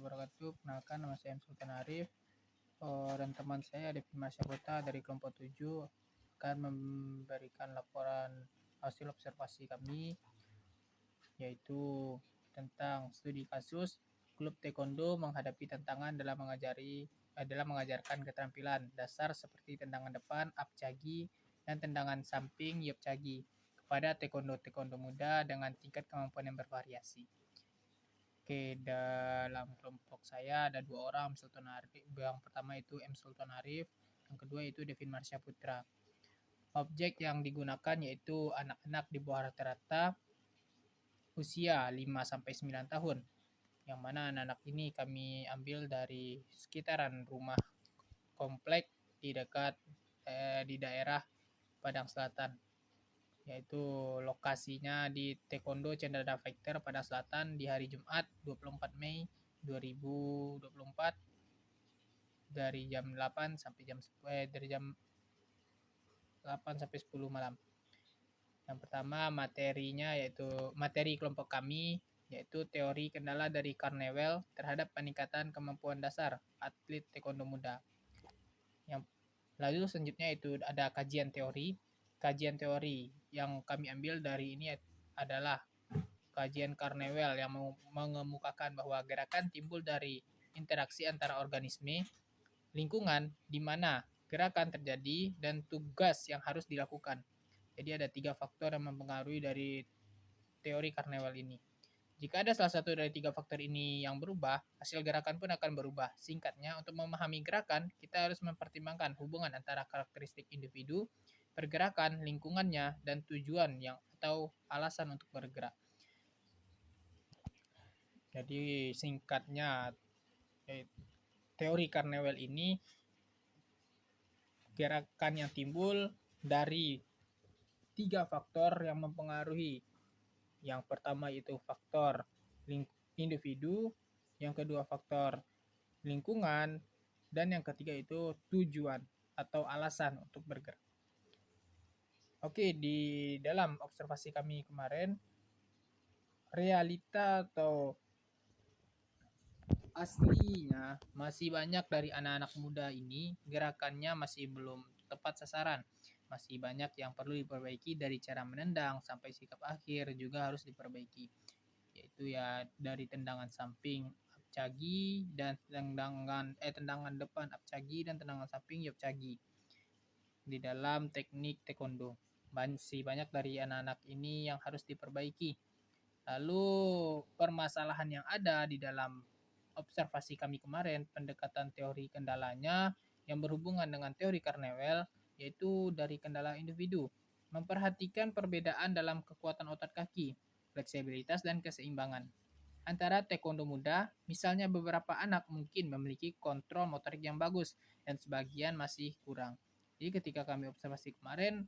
wabarakatuh. Perkenalkan, nama saya M. Sultan Arif. Dan teman saya Devin Masyaputra dari kelompok 7 akan memberikan laporan hasil observasi kami, yaitu tentang studi kasus klub taekwondo menghadapi tantangan dalam mengajarkan keterampilan dasar seperti tendangan depan, apcagi, dan tendangan samping, yopcagi, kepada taekwondo muda dengan tingkat kemampuan yang bervariasi. Oke, dalam kelompok saya ada 2 orang, M. Sultan Arif. Yang pertama itu M. Sultan Arif, yang kedua itu Devin Marsha Putra. Objek yang digunakan yaitu anak-anak di bawah rata-rata usia 5-9 tahun. Yang mana anak-anak ini kami ambil dari sekitaran rumah komplek di daerah Padang Selatan, yaitu lokasinya di Taekwondo Cendana Fighter Padang Selatan di hari Jumat 24 Mei 2024 dari jam 8 sampai jam 10 malam. Yang pertama materinya yaitu materi kelompok kami yaitu teori kendala dari Carnewell terhadap peningkatan kemampuan dasar atlet taekwondo muda. Yang lalu selanjutnya itu ada kajian teori. Kajian teori yang kami ambil dari ini adalah kajian Carnewell yang mengemukakan bahwa gerakan timbul dari interaksi antara organisme, lingkungan di mana gerakan terjadi, dan tugas yang harus dilakukan. Jadi ada 3 faktor yang mempengaruhi dari teori Carnewell ini. Jika ada salah satu dari 3 faktor ini yang berubah, hasil gerakan pun akan berubah. Singkatnya, untuk memahami gerakan, kita harus mempertimbangkan hubungan antara karakteristik individu, pergerakan, lingkungannya, dan tujuan atau alasan untuk bergerak. Jadi singkatnya, teori Carnewell ini gerakan yang timbul dari 3 faktor yang mempengaruhi. Yang pertama itu faktor individu, yang kedua faktor lingkungan, dan yang ketiga itu tujuan atau alasan untuk bergerak. Oke, di dalam observasi kami kemarin, realita atau aslinya masih banyak dari anak-anak muda ini gerakannya masih belum tepat sasaran. Masih banyak yang perlu diperbaiki dari cara menendang sampai sikap akhir juga harus diperbaiki. Yaitu ya dari tendangan samping apcagi dan tendangan depan apcagi dan tendangan samping yopcagi. Di dalam teknik taekwondo masih banyak dari anak-anak ini yang harus diperbaiki. Lalu permasalahan yang ada di dalam observasi kami kemarin, pendekatan teori kendalanya yang berhubungan dengan teori Carnewell, yaitu dari kendala individu. Memperhatikan perbedaan dalam kekuatan otot kaki, fleksibilitas, dan keseimbangan. Antara taekwondo muda, misalnya beberapa anak mungkin memiliki kontrol motorik yang bagus, dan sebagian masih kurang. Jadi ketika kami observasi kemarin,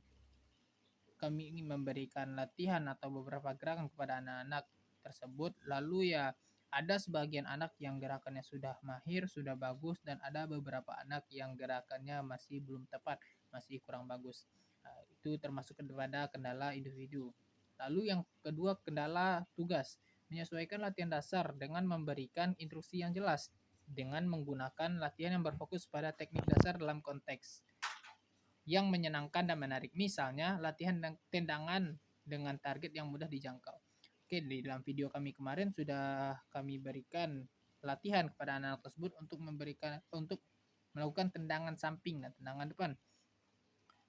kami ingin memberikan latihan atau beberapa gerakan kepada anak-anak tersebut, lalu ya ada sebagian anak yang gerakannya sudah mahir, sudah bagus, dan ada beberapa anak yang gerakannya masih belum tepat, masih kurang bagus. Itu termasuk kepada kendala individu. Lalu yang kedua, kendala tugas. Menyesuaikan latihan dasar dengan memberikan instruksi yang jelas, dengan menggunakan latihan yang berfokus pada teknik dasar dalam konteks yang menyenangkan dan menarik. Misalnya, latihan tendangan dengan target yang mudah dijangkau. Oke, di dalam video kami kemarin sudah kami berikan latihan kepada anak-anak tersebut untuk melakukan tendangan samping dan tendangan depan,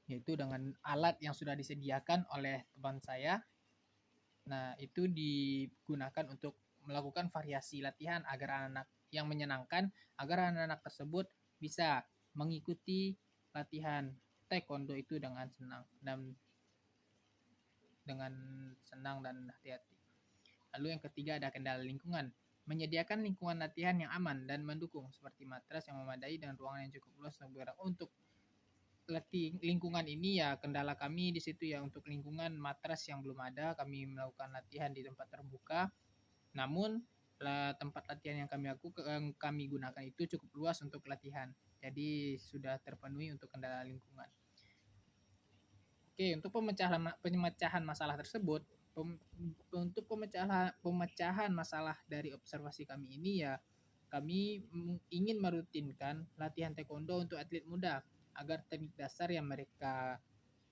yaitu dengan alat yang sudah disediakan oleh teman saya. Nah, itu digunakan untuk melakukan variasi latihan agar anak-anak yang menyenangkan, agar anak-anak tersebut bisa mengikuti latihan taekwondo itu dengan senang dan hati-hati. Lalu yang ketiga ada kendala lingkungan. Menyediakan lingkungan latihan yang aman dan mendukung seperti matras yang memadai dan ruangan yang cukup luas untuk lingkungan ini ya kendala kami di situ ya. Untuk lingkungan matras yang belum ada, kami melakukan latihan di tempat terbuka. Namun tempat latihan yang kami gunakan itu cukup luas untuk latihan. Jadi sudah terpenuhi untuk kendala lingkungan. Oke, untuk pemecahan masalah tersebut, untuk pemecahan masalah dari observasi kami ini ya kami ingin merutinkan latihan taekwondo untuk atlet muda agar teknik dasar yang mereka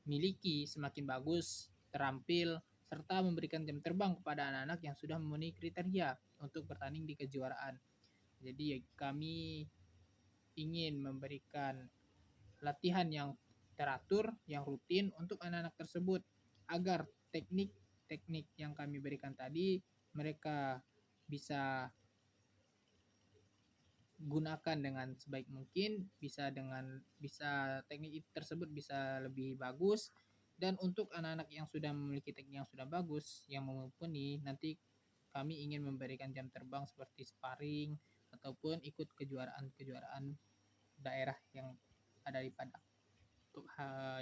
miliki semakin bagus, terampil, serta memberikan jam terbang kepada anak-anak yang sudah memenuhi kriteria untuk bertanding di kejuaraan. Jadi kami ingin memberikan latihan yang teratur, yang rutin untuk anak-anak tersebut agar teknik-teknik yang kami berikan tadi mereka bisa gunakan dengan sebaik mungkin, bisa teknik tersebut bisa lebih bagus. Dan untuk anak-anak yang sudah memiliki teknik yang sudah bagus, yang mumpuni, nanti kami ingin memberikan jam terbang seperti sparring ataupun ikut kejuaraan-kejuaraan daerah yang ada di Padang. Untuk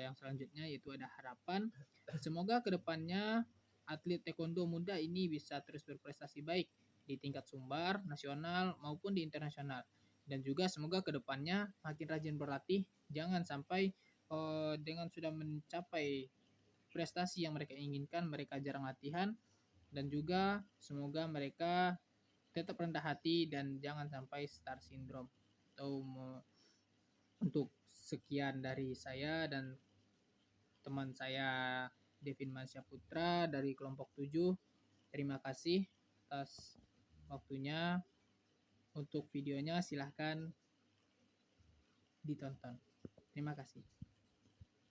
yang selanjutnya yaitu ada harapan semoga kedepannya atlet taekwondo muda ini bisa terus berprestasi baik di tingkat Sumbar, nasional maupun di internasional. Dan juga semoga kedepannya makin rajin berlatih, jangan sampai dengan sudah mencapai prestasi yang mereka inginkan mereka jarang latihan. Dan juga semoga mereka tetap rendah hati dan jangan sampai star syndrome. Atau untuk sekian dari saya dan teman saya Devin Mansya Putra dari kelompok 7. Terima kasih atas waktunya. Untuk videonya silahkan ditonton. Terima kasih.